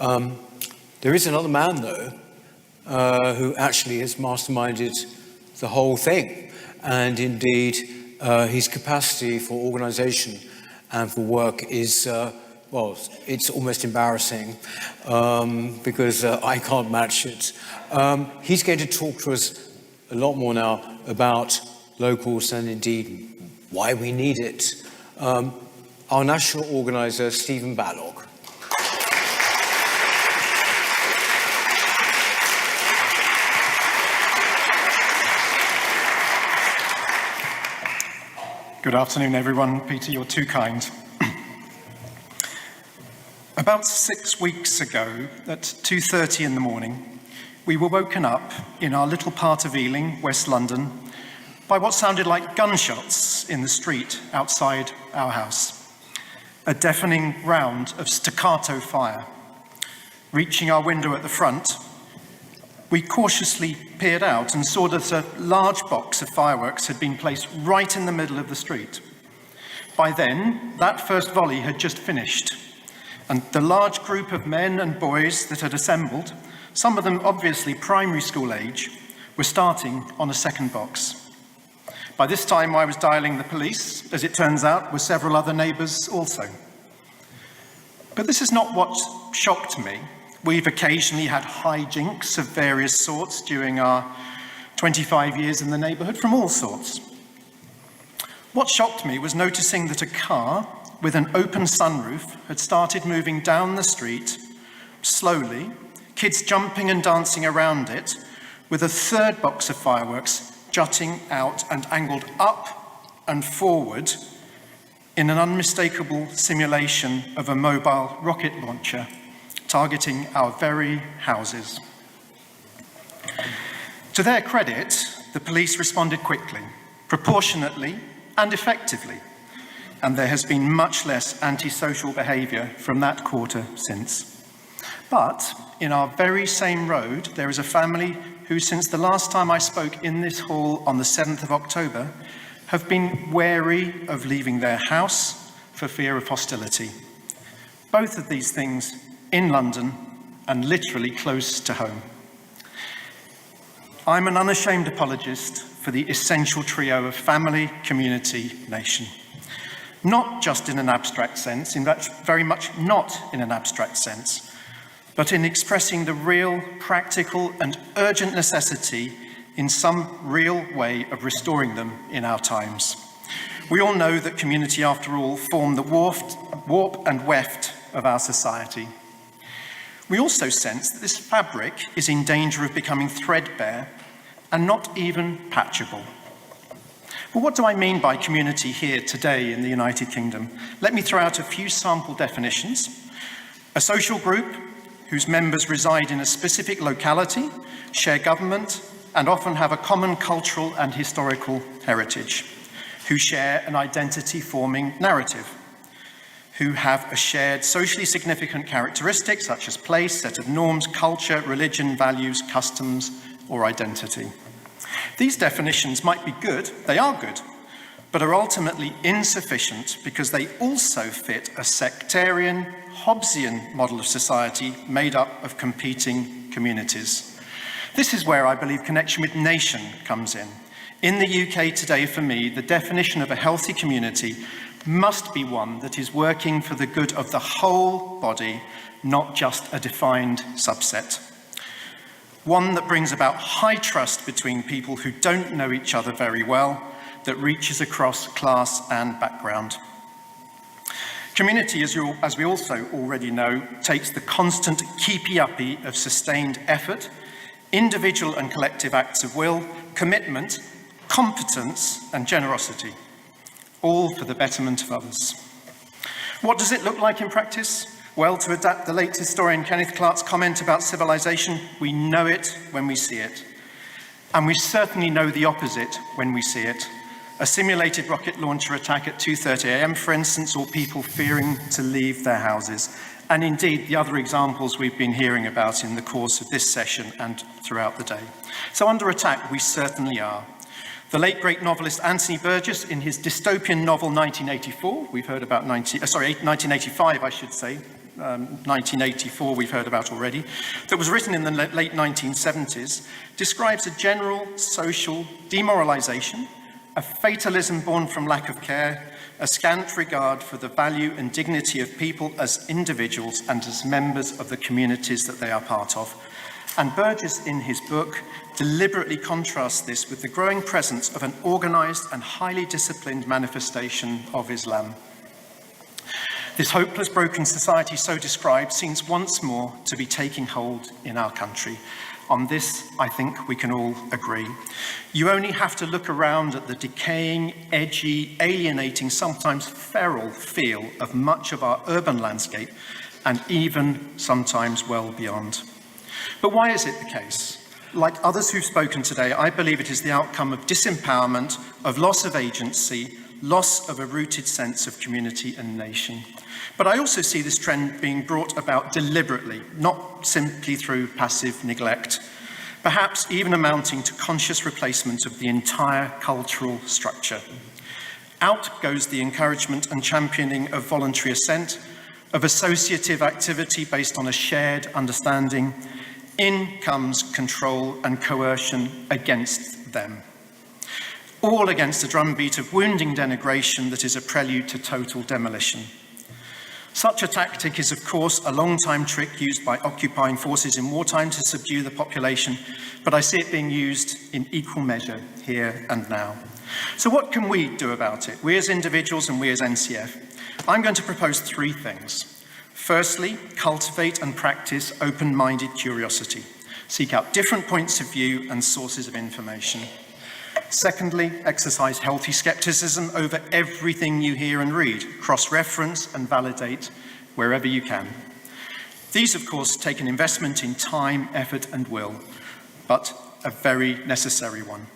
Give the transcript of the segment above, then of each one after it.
There is another man, though, who actually has masterminded the whole thing. And indeed, his capacity for organisation and for work is, well, it's almost embarrassing because I can't match it. He's going to talk to us a lot more now about locals and indeed why we need it. Our national organiser, Stephen Balogh. Good afternoon, everyone. Peter, you're too kind. About 6 weeks ago, at 2:30 in the morning, we were woken up in our little part of Ealing, West London, by what sounded like gunshots in the street outside our house. A deafening round of staccato fire. Reaching our window at the front, we cautiously peered out and saw that a large box of fireworks had been placed right in the middle of the street. By then, that first volley had just finished, and the large group of men and boys that had assembled, some of them obviously primary school age, were starting on a second box. By this time, I was dialing the police. As it turns out, were several other neighbours also. But this is not what shocked me. We've occasionally had hijinks of various sorts during our 25 years in the neighbourhood, from all sorts. What shocked me was noticing that a car with an open sunroof had started moving down the street slowly, kids jumping and dancing around it, with a third box of fireworks jutting out and angled up and forward in an unmistakable simulation of a mobile rocket launcher targeting our very houses. To their credit, the police responded quickly, proportionately and effectively, and there has been much less antisocial behaviour from that quarter since. But in our very same road, there is a family who, since the last time I spoke in this hall on the 7th of October, have been wary of leaving their house for fear of hostility. Both of these things in London and literally close to home. I'm an unashamed apologist for the essential trio of family, community, nation. Not just in an abstract sense, in fact, very much not in an abstract sense, but in expressing the real, practical and urgent necessity in some real way of restoring them in our times. We all know that community, after all, form the warp and weft of our society. We also sense that this fabric is in danger of becoming threadbare and not even patchable. Well, what do I mean by community here today in the United Kingdom? Let me throw out a few sample definitions. A social group whose members reside in a specific locality, share government, and often have a common cultural and historical heritage, who share an identity-forming narrative, who have a shared socially significant characteristic such as place, set of norms, culture, religion, values, customs, or identity. These definitions might be good, they are good, but are ultimately insufficient because they also fit a sectarian, Hobbesian model of society made up of competing communities. This is where I believe connection with nation comes in. In the UK today, for me, the definition of a healthy community must be one that is working for the good of the whole body, not just a defined subset. One that brings about high trust between people who don't know each other very well, that reaches across class and background. Community, as we also already know, takes the constant keepy-uppy of sustained effort, individual and collective acts of will, commitment, competence, and generosity, all for the betterment of others. What does it look like in practice? Well, to adapt the late historian Kenneth Clark's comment about civilization, we know it when we see it. And we certainly know the opposite when we see it. A simulated rocket launcher attack at 2:30 a.m., for instance, or people fearing to leave their houses. And indeed, the other examples we've been hearing about in the course of this session and throughout the day. So under attack, we certainly are. The late great novelist Anthony Burgess, in his dystopian novel 1984, we've heard about 1985, I should say, 1984 we've heard about already, that was written in the late 1970s, describes a general social demoralization, a fatalism born from lack of care, a scant regard for the value and dignity of people as individuals and as members of the communities that they are part of. And Burgess, in his book, deliberately contrasts this with the growing presence of an organized and highly disciplined manifestation of Islam. This hopeless, broken society so described seems once more to be taking hold in our country. On this, I think we can all agree. You only have to look around at the decaying, edgy, alienating, sometimes feral feel of much of our urban landscape, and even sometimes well beyond. But why is it the case? Like others who've spoken today, I believe it is the outcome of disempowerment, of loss of agency, loss of a rooted sense of community and nation. But I also see this trend being brought about deliberately, not simply through passive neglect, perhaps even amounting to conscious replacement of the entire cultural structure. Out goes the encouragement and championing of voluntary assent, of associative activity based on a shared understanding. In comes control and coercion against them. All against a drumbeat of wounding denigration that is a prelude to total demolition. Such a tactic is, of course, a long-time trick used by occupying forces in wartime to subdue the population, but I see it being used in equal measure here and now. So what can we do about it, we as individuals and we as NCF? I'm going to propose three things. Firstly, cultivate and practice open-minded curiosity. Seek out different points of view and sources of information. Secondly, exercise healthy skepticism over everything you hear and read. Cross-reference and validate wherever you can. These, of course, take an investment in time, effort, and will, but a very necessary one.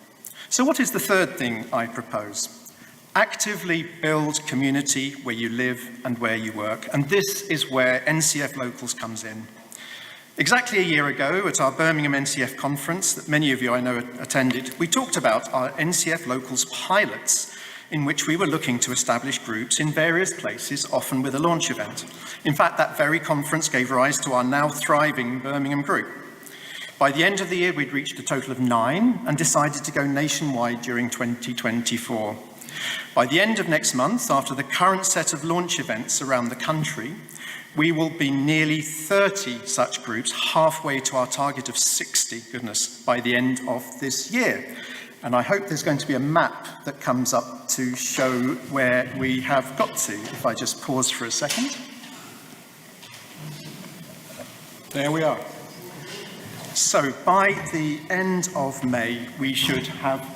So what is the third thing I propose? Actively build community where you live and where you work. And this is where NCF Locals comes in. Exactly a year ago at our Birmingham NCF conference that many of you I know attended, we talked about our NCF Locals pilots in which we were looking to establish groups in various places, often with a launch event. In fact, that very conference gave rise to our now thriving Birmingham group. By the end of the year, we'd reached a total of 9 and decided to go nationwide during 2024. By the end of next month, after the current set of launch events around the country, we will be nearly 30 such groups, halfway to our target of 60, goodness, by the end of this year. And I hope there's going to be a map that comes up to show where we have got to, if I just pause for a second. There we are. So by the end of May, we should have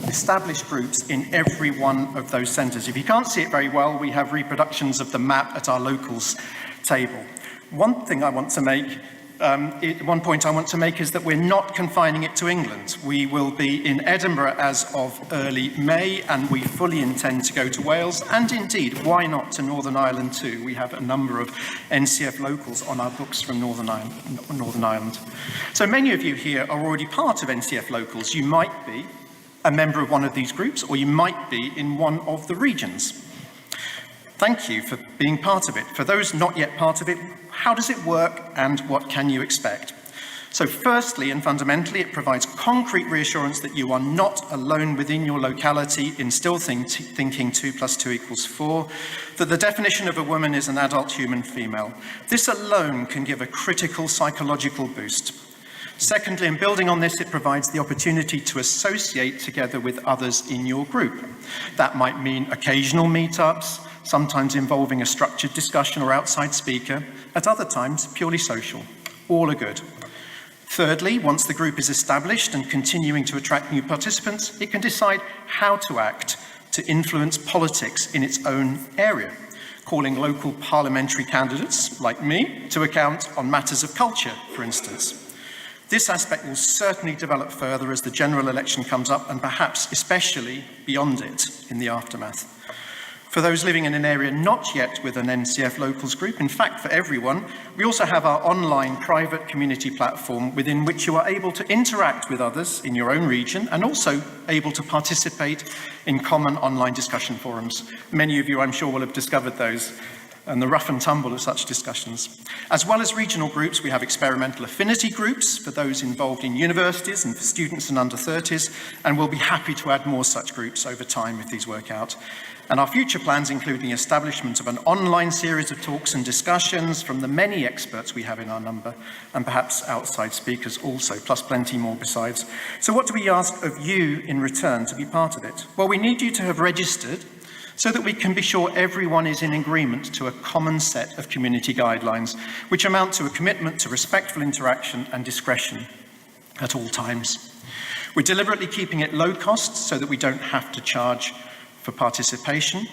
established groups in every one of those centres. If you can't see it very well, we have reproductions of the map at our locals table. One point I want to make is that we're not confining it to England. We will be in Edinburgh as of early May, and we fully intend to go to Wales, and indeed, why not to Northern Ireland too? We have a number of NCF Locals on our books from Northern Ireland. So many of you here are already part of NCF Locals. You might be a member of one of these groups, or you might be in one of the regions. Thank you for being part of it. For those not yet part of it, how does it work and what can you expect? So firstly and fundamentally, it provides concrete reassurance that you are not alone within your locality in still thinking 2 + 2 = 4, that the definition of a woman is an adult human female. This alone can give a critical psychological boost. Secondly, and building on this, it provides the opportunity to associate together with others in your group. That might mean occasional meetups, sometimes involving a structured discussion or outside speaker, at other times purely social. All are good. Thirdly, once the group is established and continuing to attract new participants, it can decide how to act to influence politics in its own area, calling local parliamentary candidates, like me, to account on matters of culture, for instance. This aspect will certainly develop further as the general election comes up, and perhaps especially beyond it in the aftermath. For those living in an area not yet with an NCF Locals group, in fact for everyone, we also have our online private community platform within which you are able to interact with others in your own region and also able to participate in common online discussion forums. Many of you, I'm sure, will have discovered those and the rough and tumble of such discussions. As well as regional groups, we have experimental affinity groups for those involved in universities and for students and under 30s, and we'll be happy to add more such groups over time if these work out. And our future plans include the establishment of an online series of talks and discussions from the many experts we have in our number, and perhaps outside speakers also, plus plenty more besides. So what do we ask of you in return to be part of it? Well, we need you to have registered so that we can be sure everyone is in agreement to a common set of community guidelines, which amount to a commitment to respectful interaction and discretion at all times. We're deliberately keeping it low cost so that we don't have to charge for participation,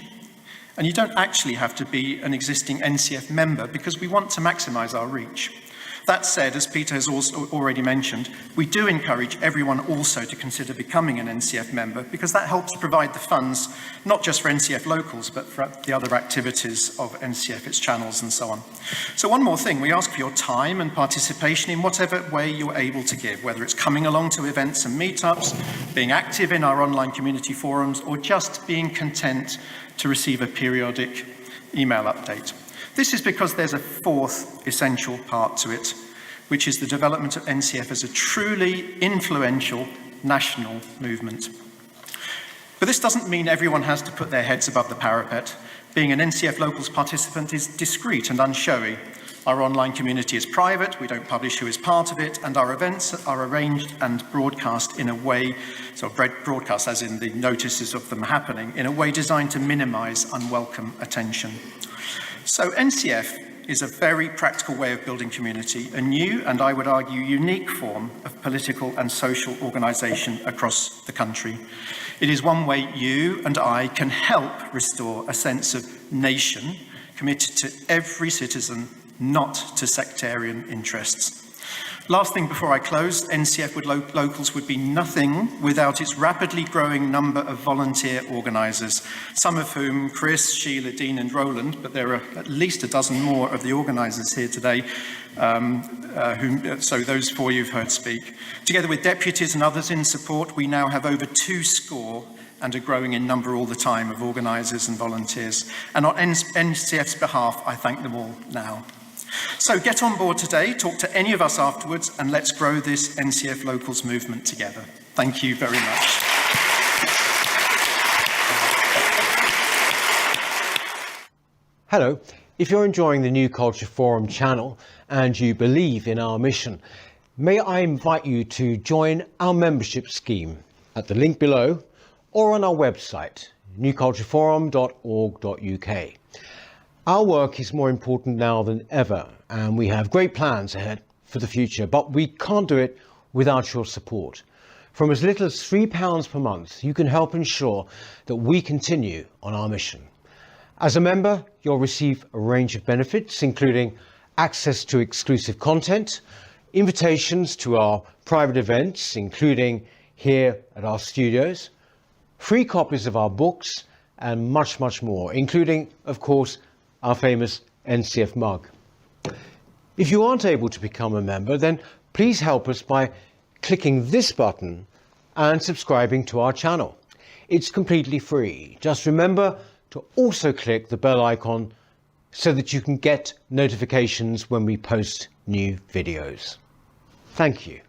and you don't actually have to be an existing NCF member because we want to maximise our reach. That said, as Peter has also already mentioned, we do encourage everyone also to consider becoming an NCF member because that helps provide the funds, not just for NCF Locals, but for the other activities of NCF, its channels and so on. So one more thing, we ask for your time and participation in whatever way you're able to give, whether it's coming along to events and meetups, being active in our online community forums, or just being content to receive a periodic email update. This is because there's a fourth essential part to it, which is the development of NCF as a truly influential national movement. But this doesn't mean everyone has to put their heads above the parapet. Being an NCF Locals participant is discreet and unshowy. Our online community is private, we don't publish who is part of it, and our events are arranged and broadcast in a way, so broadcast as in the notices of them happening, in a way designed to minimise unwelcome attention. So NCF is a very practical way of building community, a new and I would argue unique form of political and social organisation across the country. It is one way you and I can help restore a sense of nation committed to every citizen, not to sectarian interests. Last thing before I close, NCF Locals would be nothing without its rapidly growing number of volunteer organisers, some of whom, Chris, Sheila, Dean and Roland, but there are at least a dozen more of the organisers here today, so those four you've heard speak. Together with deputies and others in support, we now have over 200 and are growing in number all the time of organisers and volunteers. And on NCF's behalf, I thank them all now. So get on board today, talk to any of us afterwards, and let's grow this NCF Locals movement together. Thank you very much. Hello. If you're enjoying the New Culture Forum channel and you believe in our mission, may I invite you to join our membership scheme at the link below or on our website, newcultureforum.org.uk. Our work is more important now than ever, and we have great plans ahead for the future, but we can't do it without your support. From as little as £3 per month, you can help ensure that we continue on our mission. As a member, you'll receive a range of benefits, including access to exclusive content, invitations to our private events, including here at our studios, free copies of our books, and much, much more, including, of course, our famous NCF mug. If you aren't able to become a member, then please help us by clicking this button and subscribing to our channel. It's completely free. Just remember to also click the bell icon so that you can get notifications when we post new videos. Thank you.